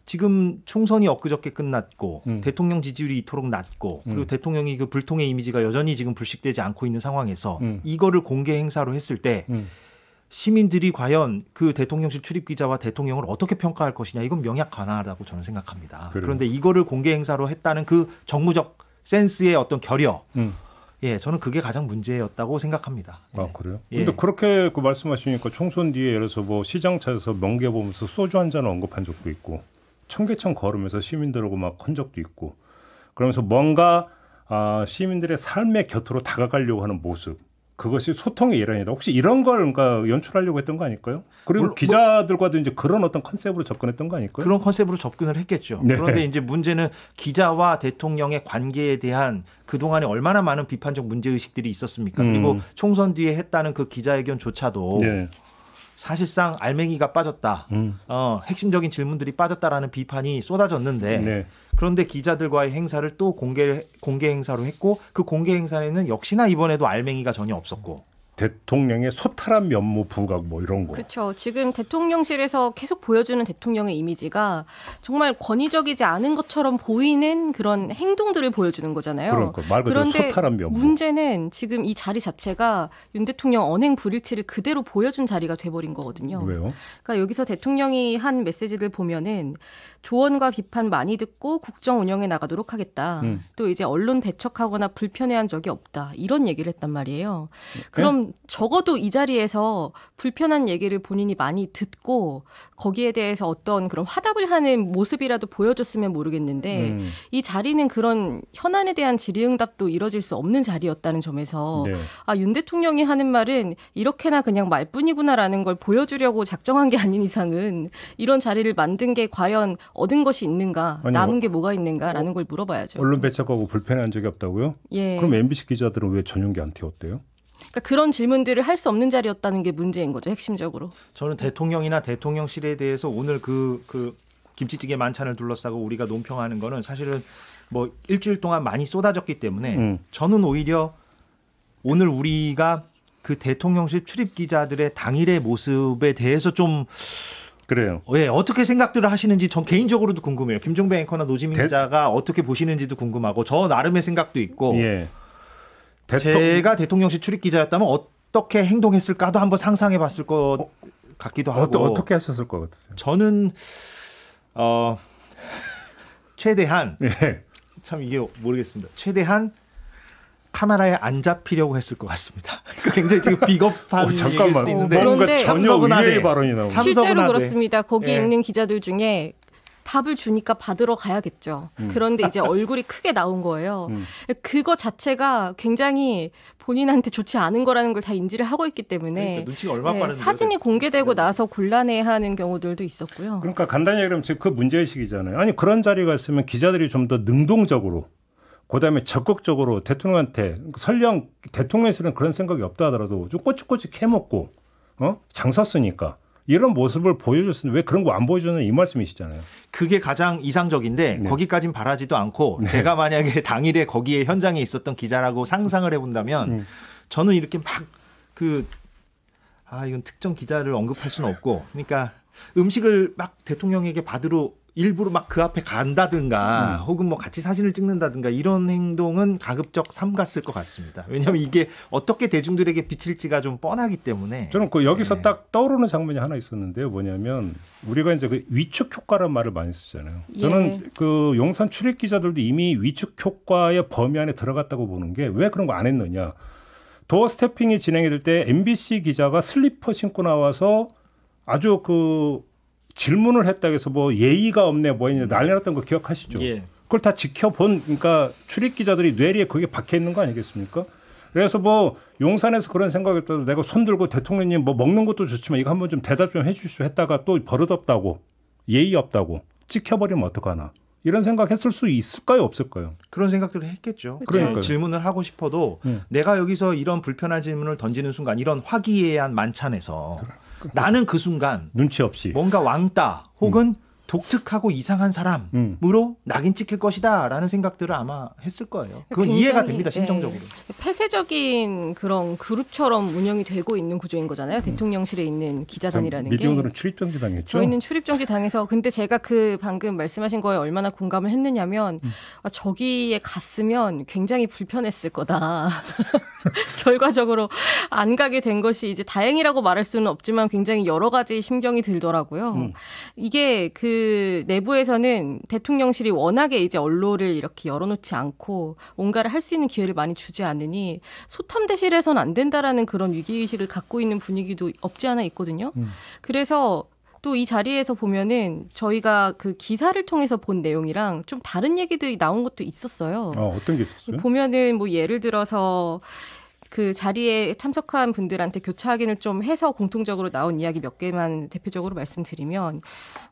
[SPEAKER 2] 지금 총선이 엊그저께 끝났고 대통령 지지율이 이토록 낮고 그리고 대통령이 그 불통의 이미지가 여전히 지금 불식되지 않고 있는 상황에서 이거를 공개 행사로 했을 때 시민들이 과연 그 대통령실 출입기자와 대통령을 어떻게 평가할 것이냐, 이건 명약관화라고 저는 생각합니다. 그런데 이거를 공개 행사로 했다는 그 정무적 센스의 어떤 결여, 예, 저는 그게 가장 문제였다고 생각합니다.
[SPEAKER 1] 아, 그래요? 근데 그렇게 그 말씀하시니까 총선 뒤에 예를 들어서 뭐 시장 차에서 멍게 보면서 소주 한 잔을 언급한 적도 있고, 청계천 걸으면서 시민들하고 막 한 적도 있고, 그러면서 뭔가 시민들의 삶의 곁으로 다가가려고 하는 모습, 그것이 소통의 일환이다. 혹시 이런 걸 그러니까 연출하려고 했던 거 아닐까요? 그리고 기자들과도 이제 그런 어떤 컨셉으로 접근했던 거 아닐까요?
[SPEAKER 2] 그런 컨셉으로 접근을 했겠죠. 네. 그런데 이제 문제는 기자와 대통령의 관계에 대한 그동안에 얼마나 많은 비판적 문제의식들이 있었습니까? 그리고 총선 뒤에 했다는 그 기자회견조차도 네. 사실상 알맹이가 빠졌다. 핵심적인 질문들이 빠졌다라는 비판이 쏟아졌는데 네. 그런데 기자들과의 행사를 또 공개 행사로 했고, 그 공개 행사에는 역시나 이번에도 알맹이가 전혀 없었고,
[SPEAKER 1] 대통령의 소탈한 면모 부각 뭐 이런 거.
[SPEAKER 4] 그렇죠. 지금 대통령실에서 계속 보여주는 대통령의 이미지가 정말 권위적이지 않은 것처럼 보이는 그런 행동들을 보여주는 거잖아요.
[SPEAKER 1] 그러니까 말 그대로 소탈한 면모.
[SPEAKER 4] 문제는 지금 이 자리 자체가 윤 대통령 언행 불일치를 그대로 보여준 자리가 돼버린 거거든요.
[SPEAKER 1] 왜요?
[SPEAKER 4] 그러니까 여기서 대통령이 한 메시지를 보면은 조언과 비판 많이 듣고 국정 운영에 나가도록 하겠다. 또 이제 언론 배척하거나 불편해한 적이 없다. 이런 얘기를 했단 말이에요. 그럼 적어도 이 자리에서 불편한 얘기를 본인이 많이 듣고 거기에 대해서 어떤 그런 화답을 하는 모습이라도 보여줬으면 모르겠는데 이 자리는 그런 현안에 대한 질의응답도 이뤄질 수 없는 자리였다는 점에서 네. 윤 대통령이 하는 말은 이렇게나 그냥 말뿐이구나라는 걸 보여주려고 작정한 게 아닌 이상은 이런 자리를 만든 게 과연 얻은 것이 있는가, 아니, 남은 게 뭐가 있는가라는 걸 물어봐야죠.
[SPEAKER 1] 언론 배척하고 불편한 적이 없다고요?
[SPEAKER 4] 예.
[SPEAKER 1] 그럼 MBC 기자들은 왜 전용기 안 태웠대요?
[SPEAKER 4] 그러니까 그런 질문들을 할 수 없는 자리였다는 게 문제인 거죠, 핵심적으로.
[SPEAKER 2] 저는 대통령이나 대통령실에 대해서 오늘 그 김치찌개 만찬을 둘러싸고 우리가 논평하는 거는 사실은 뭐 일주일 동안 많이 쏟아졌기 때문에 저는 오히려 오늘 우리가 그 대통령실 출입 기자들의 당일의 모습에 대해서 좀
[SPEAKER 1] 그래요.
[SPEAKER 2] 예, 어떻게 생각들을 하시는지 전 개인적으로도 궁금해요. 김종배 앵커나 노지민 기자가 어떻게 보시는지도 궁금하고 저 나름의 생각도 있고
[SPEAKER 1] 예.
[SPEAKER 2] 제가 대통령실 출입 기자였다면 어떻게 행동했을까도 한번 상상해 봤을 것 같기도 하고.
[SPEAKER 1] 어떻게 하셨을 것 같으세요?
[SPEAKER 2] 저는 최대한
[SPEAKER 1] 예.
[SPEAKER 2] 참 이게 모르겠습니다. 최대한 카메라에 안 잡히려고 했을 것 같습니다. 굉장히 지금 비겁한 얘기일
[SPEAKER 1] 잠깐만.
[SPEAKER 2] 수도 있는데
[SPEAKER 4] 그런데
[SPEAKER 1] 뭔가 전혀 의외의 발언이 나오고.
[SPEAKER 4] 실제로 그렇습니다. 거기
[SPEAKER 2] 예.
[SPEAKER 4] 있는 기자들 중에 밥을 주니까 받으러 가야겠죠. 그런데 이제 얼굴이 크게 나온 거예요. 그거 자체가 굉장히 본인한테 좋지 않은 거라는 걸 다 인지를 하고 있기 때문에
[SPEAKER 2] 그러니까 눈치가 얼마나 빠른지
[SPEAKER 4] 사진이 공개되고 나서 곤란해하는 경우들도 있었고요.
[SPEAKER 1] 그러니까 간단히 얘기하면 지금 그 문제의식이잖아요. 아니 그런 자리가 있으면 기자들이 좀 더 능동적으로 그다음에 적극적으로 대통령한테 설령 대통령실은 그런 생각이 없다 하더라도 좀 꼬치꼬치 캐먹고 장사 쓰니까 이런 모습을 보여줬으니 왜 그런 거 안 보여주는 이 말씀이시잖아요.
[SPEAKER 2] 그게 가장 이상적인데
[SPEAKER 1] 네.
[SPEAKER 2] 거기까진 바라지도 않고
[SPEAKER 1] 네.
[SPEAKER 2] 제가 만약에 당일에 거기에 현장에 있었던 기자라고 상상을 해본다면 저는 이렇게 막 이건 특정 기자를 언급할 수는 없고 그러니까 음식을 막 대통령에게 받으러 일부러 막 그 앞에 간다든가 혹은 뭐 같이 사진을 찍는다든가 이런 행동은 가급적 삼갔을 것 같습니다. 왜냐하면 이게 어떻게 대중들에게 비칠지가 좀 뻔하기 때문에.
[SPEAKER 1] 저는 그 여기서 딱 떠오르는 장면이 하나 있었는데요. 뭐냐면 우리가 이제 그 위축 효과란 말을 많이 쓰잖아요. 저는 그 용산 출입 기자들도 이미 위축 효과의 범위 안에 들어갔다고 보는 게 왜 그런 거 안 했느냐. 도어 스태핑이 진행이 될 때 MBC 기자가 슬리퍼 신고 나와서 아주 질문을 했다고 해서 뭐 예의가 없네 뭐 있냐 난리 났던 거 기억하시죠?
[SPEAKER 2] 예.
[SPEAKER 1] 그걸 다 지켜본 그러니까 출입 기자들이 뇌리에 그게 박혀 있는 거 아니겠습니까? 그래서 뭐 용산에서 그런 생각이 했다도 내가 손 들고 대통령님 뭐 먹는 것도 좋지만 이거 한번 좀 대답 좀 해 주십시오 했다가 또 버릇없다고 예의 없다고 찍혀버리면 어떡하나 이런 생각했을 수 있을까요 없을까요?
[SPEAKER 2] 그런 생각들을 했겠죠.
[SPEAKER 1] 그러니까요.
[SPEAKER 2] 질문을 하고 싶어도 내가 여기서 이런 불편한 질문을 던지는 순간 이런 화기애애한 만찬에서 나는 그 순간
[SPEAKER 1] 눈치 없이
[SPEAKER 2] 뭔가 왕따 혹은 독특하고 이상한 사람으로 낙인 찍힐 것이다라는 생각들을 아마 했을 거예요. 그건
[SPEAKER 4] 굉장히,
[SPEAKER 2] 이해가 됩니다. 심정적으로.
[SPEAKER 4] 폐쇄적인 그런 그룹처럼 운영이 되고 있는 구조인 거잖아요. 대통령실에 있는 기자단이라는 게.
[SPEAKER 1] 미디어들은 출입정지 당했죠.
[SPEAKER 4] 저희는 출입정지 당해서 근데 제가 방금 말씀하신 거에 얼마나 공감을 했느냐면 저기에 갔으면 굉장히 불편했을 거다. 결과적으로 안 가게 된 것이 이제 다행이라고 말할 수는 없지만 굉장히 여러 가지 심경이 들더라고요. 이게 내부에서는 대통령실이 워낙에 이제 언론을 이렇게 열어놓지 않고 뭔가를 할 수 있는 기회를 많이 주지 않으니 소탐대실에서는 안 된다라는 그런 위기의식을 갖고 있는 분위기도 없지 않아 있거든요. 그래서 또 이 자리에서 보면은 저희가 그 기사를 통해서 본 내용이랑 좀 다른 얘기들이 나온 것도 있었어요.
[SPEAKER 1] 어떤 게 있었어요?
[SPEAKER 4] 보면은 뭐 예를 들어서 그 자리에 참석한 분들한테 교차 확인을 좀 해서 공통적으로 나온 이야기 몇 개만 대표적으로 말씀드리면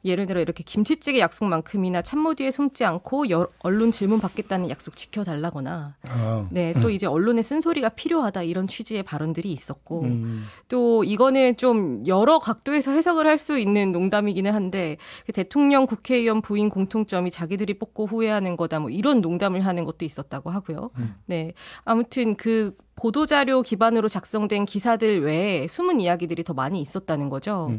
[SPEAKER 4] 예를 들어 이렇게 김치찌개 약속만큼이나 참모 뒤에 숨지 않고 언론 질문 받겠다는 약속 지켜달라거나 네, 또 이제 언론의 쓴소리가 필요하다 이런 취지의 발언들이 있었고 또 이거는 좀 여러 각도에서 해석을 할 수 있는 농담이기는 한데 그 대통령 국회의원 부인 공통점이 자기들이 뽑고 후회하는 거다 뭐 이런 농담을 하는 것도 있었다고 하고요. 네, 아무튼 그 보도자료 기반으로 작성된 기사들 외에 숨은 이야기들이 더 많이 있었다는 거죠.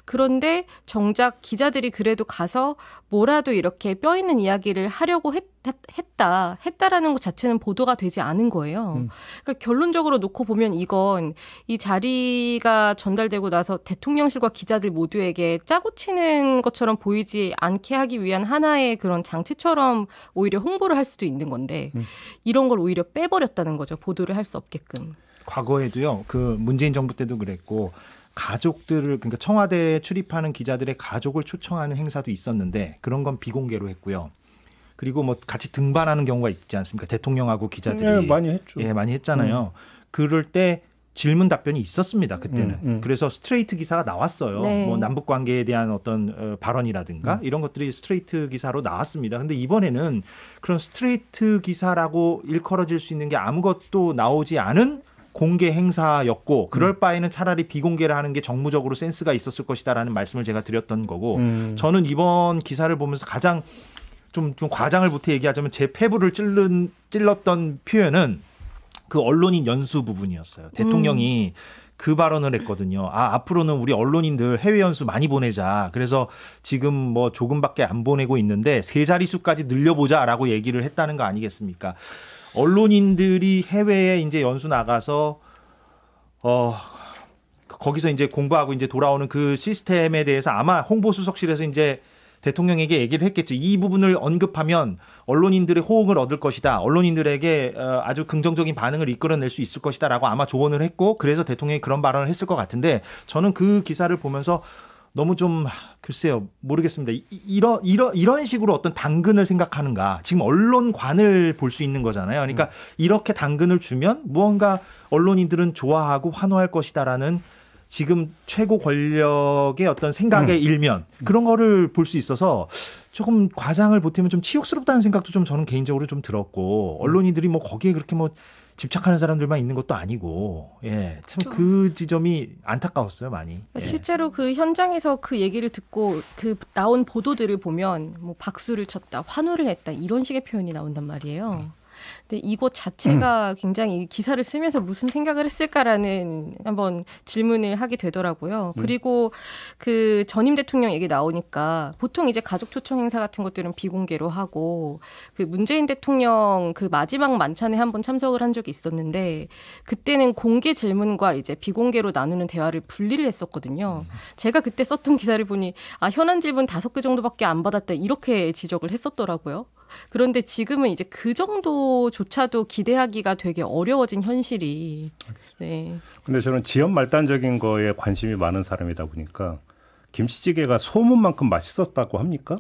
[SPEAKER 4] 그런데 정작 기자들이 그래도 가서 뭐라도 이렇게 뼈 있는 이야기를 하려고 했다라는 것 자체는 보도가 되지 않은 거예요. 그러니까 결론적으로 놓고 보면 이건 이 자리가 전달되고 나서 대통령실과 기자들 모두에게 짜고 치는 것처럼 보이지 않게 하기 위한 하나의 그런 장치처럼 오히려 홍보를 할 수도 있는 건데 이런 걸 오히려 빼버렸다는 거죠. 보도를 할 수 없게끔.
[SPEAKER 2] 과거에도요. 그 문재인 정부 때도 그랬고 가족들을 그러니까 청와대에 출입하는 기자들의 가족을 초청하는 행사도 있었는데 그런 건 비공개로 했고요. 그리고 뭐 같이 등반하는 경우가 있지 않습니까? 대통령하고 기자들이.
[SPEAKER 1] 네, 많이 했죠.
[SPEAKER 2] 예, 많이 했잖아요. 그럴 때 질문 답변이 있었습니다. 그때는. 그래서 스트레이트 기사가 나왔어요.
[SPEAKER 4] 네.
[SPEAKER 2] 뭐 남북 관계에 대한 어떤 발언이라든가 이런 것들이 스트레이트 기사로 나왔습니다. 근데 이번에는 그런 스트레이트 기사라고 일컬어질 수 있는 게 아무것도 나오지 않은 공개 행사였고 그럴 바에는 차라리 비공개를 하는 게 정무적으로 센스가 있었을 것이다라는 말씀을 제가 드렸던 거고 저는 이번 기사를 보면서 가장 좀 과장을 보태 얘기하자면 제 폐부를 찔렀던 표현은 그 언론인 연수 부분이었어요. 대통령이 그 발언을 했거든요. 앞으로는 우리 언론인들 해외 연수 많이 보내자. 그래서 지금 뭐 조금밖에 안 보내고 있는데 세 자릿수까지 늘려보자라고 얘기를 했다는 거 아니겠습니까? 언론인들이 해외에 이제 연수 나가서 거기서 이제 공부하고 이제 돌아오는 그 시스템에 대해서 아마 홍보수석실에서 이제 대통령에게 얘기를 했겠죠. 이 부분을 언급하면 언론인들의 호응을 얻을 것이다. 언론인들에게 아주 긍정적인 반응을 이끌어낼 수 있을 것이다라고 아마 조언을 했고 그래서 대통령이 그런 발언을 했을 것 같은데 저는 그 기사를 보면서 너무 좀 글쎄요 모르겠습니다. 이런 식으로 어떤 당근을 생각하는가. 지금 언론관을 볼 수 있는 거잖아요. 그러니까 이렇게 당근을 주면 무언가 언론인들은 좋아하고 환호할 것이다라는 지금 최고 권력의 어떤 생각의 일면 그런 거를 볼 수 있어서 조금 과장을 보태면 좀 치욕스럽다는 생각도 좀 저는 개인적으로 좀 들었고 언론인들이 뭐 거기에 그렇게 뭐 집착하는 사람들만 있는 것도 아니고 참 그 지점이 안타까웠어요 많이.
[SPEAKER 4] 실제로 그 현장에서 그 얘기를 듣고 그 나온 보도들을 보면 뭐 박수를 쳤다, 환호를 했다 이런 식의 표현이 나온단 말이에요. 근데 이곳 자체가 굉장히 기사를 쓰면서 무슨 생각을 했을까라는 한번 질문을 하게 되더라고요. 그리고 그 전임 대통령 얘기 나오니까 보통 이제 가족 초청 행사 같은 것들은 비공개로 하고 그 문재인 대통령 그 마지막 만찬에 한번 참석을 한 적이 있었는데 그때는 공개 질문과 이제 비공개로 나누는 대화를 분리를 했었거든요. 제가 그때 썼던 기사를 보니 현안 질문 5개 정도밖에 안 받았다 이렇게 지적을 했었더라고요. 그런데 지금은 이제 그 정도조차도 기대하기가 되게 어려워진 현실이. 네.
[SPEAKER 1] 근데 저는 지연 말단적인 거에 관심이 많은 사람이다 보니까 김치찌개가 소문만큼 맛있었다고 합니까?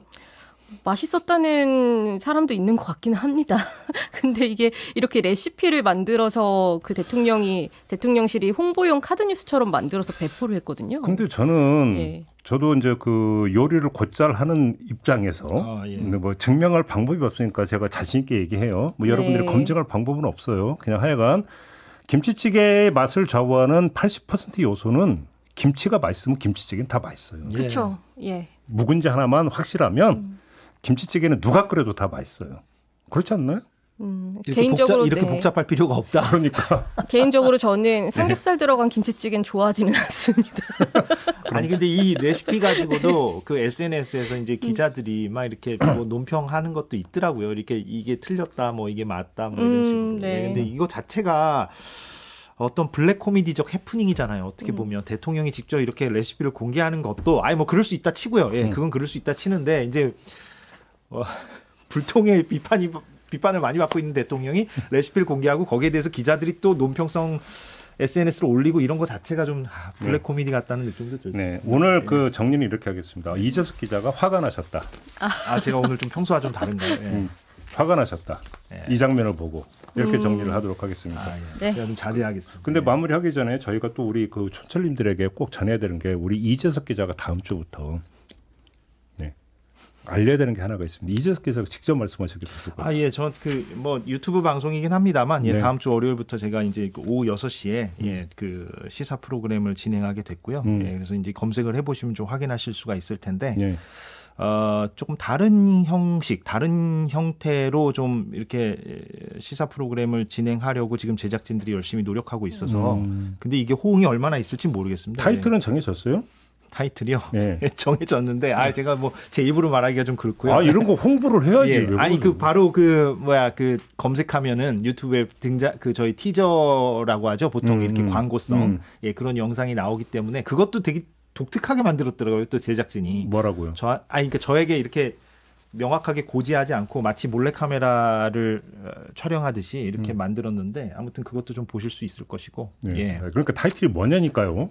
[SPEAKER 4] 맛있었다는 사람도 있는 것 같기는 합니다. 근데 이게 이렇게 레시피를 만들어서 그 대통령실이 홍보용 카드뉴스처럼 만들어서 배포를 했거든요.
[SPEAKER 1] 근데 저는 저도 이제 그 요리를 곧잘 하는 입장에서 근데 뭐 증명할 방법이 없으니까 제가 자신 있게 얘기해요. 뭐 여러분들이 검증할 방법은 없어요. 그냥 하여간 김치찌개의 맛을 좌우하는 80% 요소는 김치가 맛있으면 김치찌개는 다 맛있어요.
[SPEAKER 4] 그렇죠.
[SPEAKER 1] 묵은지 하나만 확실하면 김치찌개는 누가 끓여도 다 맛있어요. 그렇지 않나요?
[SPEAKER 4] 개인적으로
[SPEAKER 2] 이렇게 복잡할 필요가 없다.
[SPEAKER 1] 그러니까
[SPEAKER 4] 개인적으로 저는 삼겹살 들어간 김치찌개는 좋아하지는 않습니다.
[SPEAKER 2] 아니 근데 이 레시피 가지고도 그 SNS에서 이제 기자들이 막 이렇게 뭐 논평하는 것도 있더라고요. 이렇게 이게 틀렸다, 뭐 이게 맞다, 뭐 이런 식으로. 근데 이거 자체가 어떤 블랙 코미디적 해프닝이잖아요. 어떻게 보면 대통령이 직접 이렇게 레시피를 공개하는 것도 뭐 그럴 수 있다 치고요. 그건 그럴 수 있다 치는데 이제 불통의 비판을 많이 받고 있는 대통령이 레시피를 공개하고 거기에 대해서 기자들이 또 논평성 SNS로 올리고 이런 거 자체가 좀 블랙 코미디 같다는 느낌도 들어요.
[SPEAKER 1] 오늘 그 정리는 이렇게 하겠습니다. 이재석 기자가 화가 나셨다.
[SPEAKER 2] 제가 오늘 좀 평소와 좀 다른가요?
[SPEAKER 1] 화가 나셨다. 이 장면을 보고 이렇게 정리를 하도록 하겠습니다.
[SPEAKER 2] 제가 좀 자제하겠습니다.
[SPEAKER 1] 근데 마무리하기 전에 저희가 또 우리 그 촌철님들에게 꼭 전해야 되는 게 우리 이재석 기자가 다음 주부터 알려야 되는 게 하나가 있습니다. 이재석 기자가 직접 말씀하셨기 때문에.
[SPEAKER 2] 저 뭐 유튜브 방송이긴 합니다만 다음 주 월요일부터 제가 이제 오후 6시에 그 시사 프로그램을 진행하게 됐고요. 그래서 이제 검색을 해보시면 좀 확인하실 수가 있을 텐데. 조금 다른 형식, 다른 형태로 좀 이렇게 시사 프로그램을 진행하려고 지금 제작진들이 열심히 노력하고 있어서 근데 이게 호응이 얼마나 있을지 모르겠습니다.
[SPEAKER 1] 타이틀은 정해졌어요?
[SPEAKER 2] 타이틀이요? 정해졌는데 제가 뭐 제 입으로 말하기가 좀 그렇고요.
[SPEAKER 1] 이런 거 홍보를 해야지.
[SPEAKER 2] 바로 검색하면은 유튜브에 등장 저희 티저라고 하죠. 보통 이렇게 광고성 그런 영상이 나오기 때문에 그것도 되게 독특하게 만들었더라고요. 또 제작진이.
[SPEAKER 1] 뭐라고요?
[SPEAKER 2] 그러니까 저에게 이렇게 명확하게 고지하지 않고 마치 몰래카메라를 촬영하듯이 이렇게 만들었는데 아무튼 그것도 좀 보실 수 있을 것이고.
[SPEAKER 1] 그러니까 타이틀이 뭐냐니까요.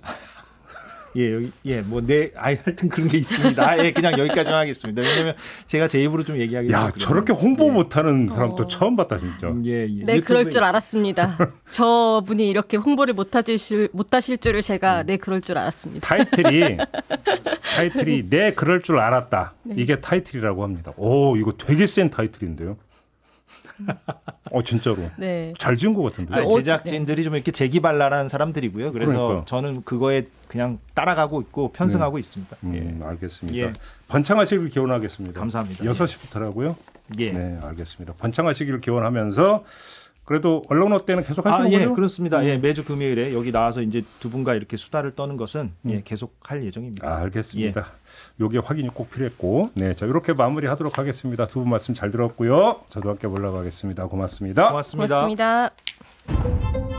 [SPEAKER 2] 하여튼 그런 게 있습니다. 그냥 여기까지만 하겠습니다. 왜냐면 제가 제 입으로 좀 얘기하기.
[SPEAKER 1] 저렇게 홍보 못하는 사람도 처음 봤다 진짜.
[SPEAKER 4] 네, 그럴 줄 알았습니다. 저분이 이렇게 홍보를 못하실 줄을 제가 그럴 줄 알았습니다.
[SPEAKER 1] 타이틀이 네 그럴 줄 알았다. 이게 타이틀이라고 합니다. 이거 되게 센 타이틀인데요. 진짜로. 잘 지은 것 같은데.
[SPEAKER 2] 제작진들이 좀 이렇게 재기발랄한 사람들이고요. 그래서 저는 그거에 그냥 따라가고 있고 편승하고 있습니다.
[SPEAKER 1] 알겠습니다. 번창하시길 기원하겠습니다.
[SPEAKER 2] 감사합니다.
[SPEAKER 1] 6시부터라고요? 네, 알겠습니다. 번창하시길 기원하면서 그래도 언론어 때는 계속 하시는 거죠?
[SPEAKER 2] 예, 그렇습니다. 예, 매주 금요일에 여기 나와서 이제 두 분과 이렇게 수다를 떠는 것은 예, 계속 할 예정입니다.
[SPEAKER 1] 알겠습니다. 요게 확인이 꼭 필요했고, 네, 자 이렇게 마무리하도록 하겠습니다. 두 분 말씀 잘 들었고요. 저도 함께 올라가겠습니다. 고맙습니다.
[SPEAKER 2] 고맙습니다.
[SPEAKER 4] 고맙습니다.